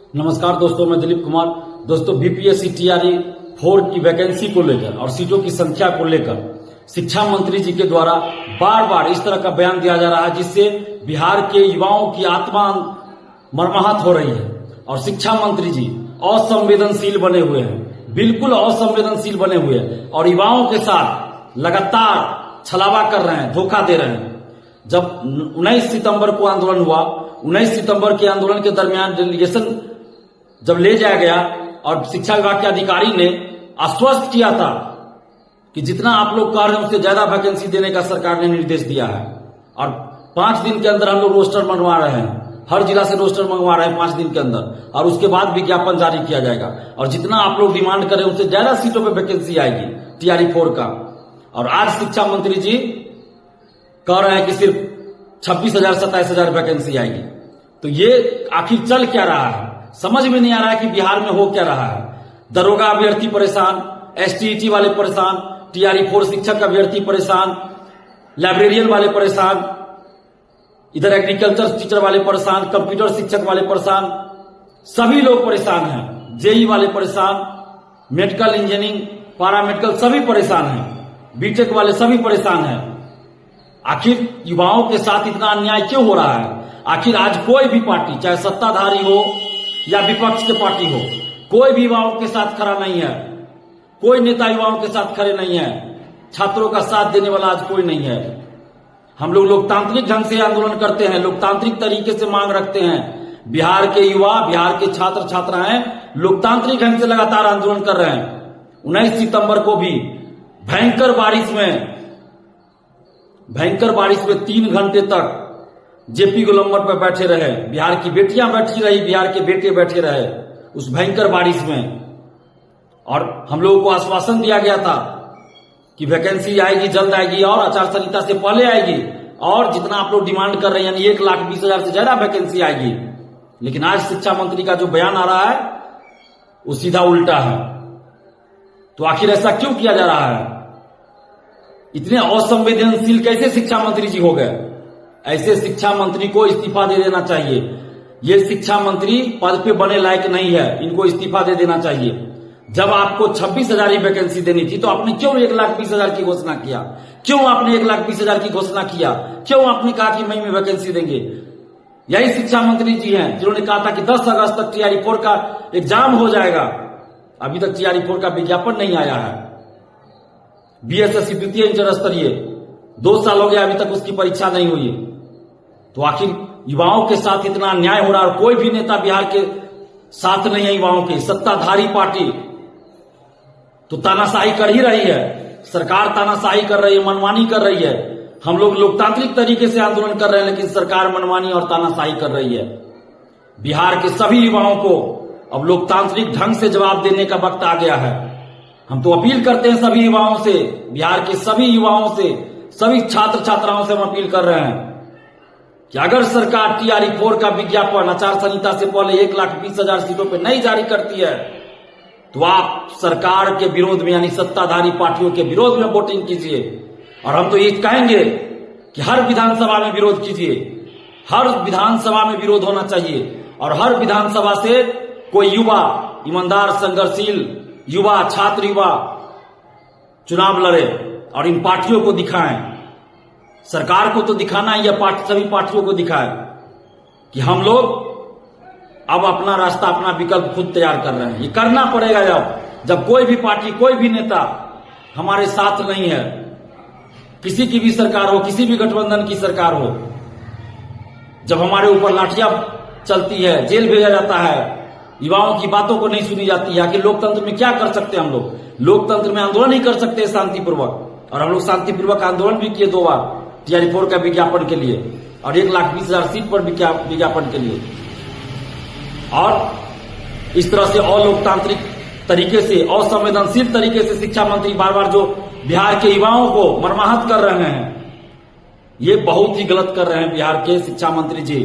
नमस्कार दोस्तों, मैं दिलीप कुमार। दोस्तों, बीपीएससी टीआरई 4 की वैकेंसी को लेकर और सीटों की संख्या को लेकर शिक्षा मंत्री जी के द्वारा बार बार इस तरह का बयान दिया जा रहा है जिससे बिहार के युवाओं की आत्मा मर्माहत हो रही है। और शिक्षा मंत्री जी असंवेदनशील बने हुए हैं, बिल्कुल असंवेदनशील बने हुए हैं और युवाओं के साथ लगातार छलावा कर रहे हैं, धोखा दे रहे हैं। जब 19 सितंबर को आंदोलन हुआ, 19 सितंबर के आंदोलन के दरमियान डेलीगेशन जब ले जाया गया और शिक्षा विभाग के अधिकारी ने आश्वस्त किया था कि जितना आप लोग कह रहे हैं उससे ज्यादा वैकेंसी देने का सरकार ने निर्देश दिया है। और 5 दिन के अंदर हम लोग रोस्टर मंगवा रहे हैं, हर जिला से रोस्टर मंगवा रहे हैं 5 दिन के अंदर, और उसके बाद विज्ञापन जारी किया जाएगा। और जितना आप लोग डिमांड करें उससे ज्यादा सीटों पर वैकेंसी आएगी टीआरई 4 का। और आज शिक्षा मंत्री जी कह रहे हैं कि सिर्फ 26,000 27,000 वैकेंसी आएगी। तो ये आखिर चल क्या रहा है, समझ में नहीं आ रहा है कि बिहार में हो क्या रहा है। दरोगा अभ्यर्थी परेशान, एसटीईटी वाले परेशान, टीआरई 4 शिक्षक अभ्यर्थी परेशान, लाइब्रेरियन वाले परेशान, इधर एग्रीकल्चर टीचर वाले परेशान, कंप्यूटर शिक्षक वाले परेशान, सभी लोग परेशान हैं। जेई वाले परेशान, मेडिकल इंजीनियरिंग, पैरामेडिकल सभी परेशान हैं, बीटेक वाले सभी परेशान हैं। आखिर युवाओं के साथ इतना अन्याय क्यों हो रहा है? आखिर आज कोई भी पार्टी, चाहे सत्ताधारी हो या विपक्ष के पार्टी हो, कोई भी युवाओं के साथ खड़ा नहीं है। कोई नेता युवाओं के साथ खड़े नहीं है। छात्रों का साथ देने वाला आज कोई नहीं है। हम लोग लोकतांत्रिक ढंग से आंदोलन करते हैं, लोकतांत्रिक तरीके से मांग रखते हैं। बिहार के युवा, बिहार के छात्र छात्राएं लोकतांत्रिक ढंग से लगातार आंदोलन कर रहे हैं। 19 सितंबर को भी भयंकर बारिश में 3 घंटे तक जेपी गोलंबर पर बैठे रहे, बिहार की बेटियां बैठी रही, बिहार के बेटे बैठे रहे उस भयंकर बारिश में। और हम लोगों को आश्वासन दिया गया था कि वैकेंसी आएगी, जल्द आएगी और आचार संहिता से पहले आएगी, और जितना आप लोग डिमांड कर रहे हैं यानी 1,20,000 से ज्यादा वैकेंसी आएगी। लेकिन आज शिक्षा मंत्री का जो बयान आ रहा है वो सीधा उल्टा है। तो आखिर ऐसा क्यों किया जा रहा है? इतने असंवेदनशील कैसे शिक्षा मंत्री जी हो गए? ऐसे शिक्षा मंत्री को इस्तीफा दे देना चाहिए। ये शिक्षा मंत्री पद पे बने लायक नहीं है, इनको इस्तीफा दे देना चाहिए। जब आपको 26,000 ही वैकेंसी देनी थी तो आपने क्यों 1,20,000 की घोषणा किया? क्यों आपने 1,20,000 की घोषणा किया? क्यों आपने कहा कि मई में वैकेंसी देंगे? यही शिक्षा मंत्री जी हैं जिन्होंने कहा था कि 10 अगस्त तक टीआरई 4 का एग्जाम हो जाएगा। अभी तक टीआरई 4 का विज्ञापन नहीं आया है। बीएसएससी द्वितीय इंटर स्तरीय 2 साल हो गया, अभी तक उसकी परीक्षा नहीं हुई। तो आखिर युवाओं के साथ इतना अन्याय हो रहा है और कोई भी नेता बिहार के साथ नहीं है युवाओं के। सत्ताधारी पार्टी तो तानाशाही कर ही रही है, सरकार तानाशाही कर रही है, मनमानी कर रही है। हम लोग लोकतांत्रिक तरीके से आंदोलन कर रहे हैं लेकिन सरकार मनमानी और तानाशाही कर रही है। बिहार के सभी युवाओं को अब लोकतांत्रिक ढंग से जवाब देने का वक्त आ गया है। हम तो अपील करते हैं सभी युवाओं से, बिहार के सभी युवाओं से, सभी छात्र छात्राओं से हम अपील कर रहे हैं कि अगर सरकार टीआरई 4 का विज्ञापन आचार संहिता से पहले 1,20,000 सीटों पर नहीं जारी करती है तो आप सरकार के विरोध में यानी सत्ताधारी पार्टियों के विरोध में वोटिंग कीजिए। और हम तो ये कहेंगे कि हर विधानसभा में विरोध कीजिए, हर विधानसभा में विरोध होना चाहिए और हर विधानसभा से कोई युवा, ईमानदार, संघर्षशील युवा, छात्र युवा चुनाव लड़े और इन पार्टियों को दिखाएं। सरकार को तो दिखाना ही है, सभी पार्टियों को दिखाए कि हम लोग अब अपना रास्ता, अपना विकल्प खुद तैयार कर रहे हैं। ये करना पड़ेगा जब कोई भी पार्टी, कोई भी नेता हमारे साथ नहीं है। किसी की भी सरकार हो, किसी भी गठबंधन की सरकार हो, जब हमारे ऊपर लाठियां चलती है, जेल भेजा जाता है, युवाओं की बातों को नहीं सुनी जाती है, कि लोकतंत्र में क्या कर सकते हैं हम लोग? लोकतंत्र में आंदोलन ही कर सकते हैं शांतिपूर्वक। और हम लोग शांतिपूर्वक आंदोलन भी किए 2 बार टीआरई 4 का विज्ञापन के लिए और 1,20,000 सीट पर विज्ञापन के लिए। और इस तरह से अलोकतांत्रिक तरीके से, असंवेदनशील तरीके से शिक्षा मंत्री बार बार जो बिहार के युवाओं को मर्माहत कर रहे हैं, ये बहुत ही गलत कर रहे हैं बिहार के शिक्षा मंत्री जी।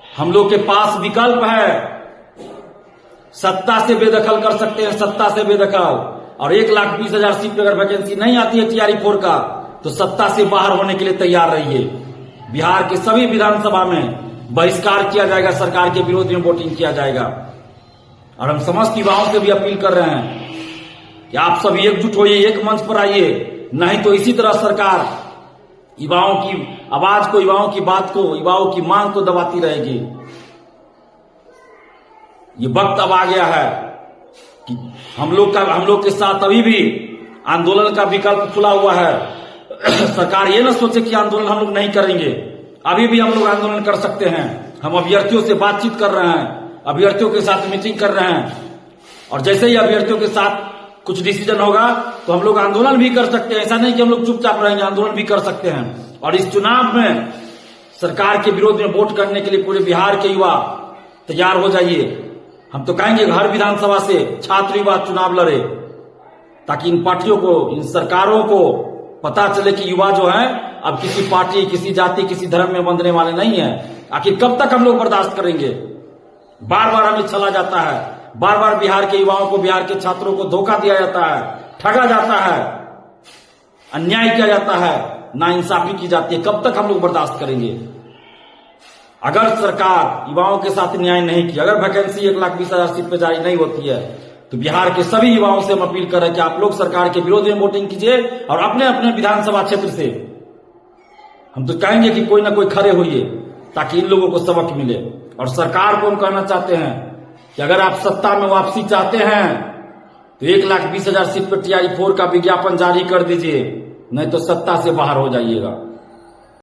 हम लोग के पास विकल्प है, सत्ता से बेदखल कर सकते हैं, सत्ता से बेदखल। और 1,20,000 सीट पर अगर वैकेंसी नहीं आती है टीआरई 4 का तो सत्ता से बाहर होने के लिए तैयार रहिए। बिहार के सभी विधानसभा में बहिष्कार किया जाएगा, सरकार के विरोध में वोटिंग किया जाएगा। और हम समस्त युवाओं से भी अपील कर रहे हैं कि आप सब एकजुट होइए, एक मंच पर आइए, नहीं तो इसी तरह सरकार युवाओं की आवाज को, युवाओं की बात को, युवाओं की मांग को दबाती रहेगी। ये वक्त अब आ गया है कि हम लोग के साथ अभी भी आंदोलन का विकल्प खुला हुआ है। सरकार ये ना सोचे कि आंदोलन हम लोग नहीं करेंगे, अभी भी हम लोग आंदोलन कर सकते हैं। हम अभ्यर्थियों से बातचीत कर रहे हैं, अभ्यर्थियों के साथ मीटिंग कर रहे हैं, और जैसे ही अभ्यर्थियों के साथ कुछ डिसीजन होगा तो हम लोग आंदोलन भी कर सकते हैं। ऐसा नहीं कि हम लोग चुपचाप रहेंगे, आंदोलन भी कर सकते हैं। और इस चुनाव में सरकार के विरोध में वोट करने के लिए पूरे बिहार के युवा तैयार हो जाइए। हम तो कहेंगे हर विधानसभा से छात्र युवा चुनाव लड़े, ताकि इन पार्टियों को, इन सरकारों को पता चले कि युवा जो है अब किसी पार्टी, किसी जाति, किसी धर्म में बंधने वाले नहीं है। आखिर कब तक हम लोग बर्दाश्त करेंगे? बार बार हमें छला जाता है, बार बार बिहार के युवाओं को, बिहार के छात्रों को धोखा दिया जाता है, ठगा जाता है, अन्याय किया जाता है, नाइंसाफी की जाती है। कब तक हम लोग बर्दाश्त करेंगे? अगर सरकार युवाओं के साथ न्याय नहीं किया, अगर वैकेंसी 1,20,000 सीट पे जारी नहीं होती है, तो बिहार के सभी युवाओं से हम अपील कर रहे हैं कि आप लोग सरकार के विरोध में वोटिंग कीजिए और अपने अपने विधानसभा क्षेत्र से हम तो कहेंगे कि कोई ना कोई खड़े होइए, ताकि इन लोगों को सबक मिले। और सरकार को हम कहना चाहते हैं कि अगर आप सत्ता में वापसी चाहते हैं तो 1,20,000 सीट पर TRE 4 का विज्ञापन जारी कर दीजिए, नहीं तो सत्ता से बाहर हो जाइएगा।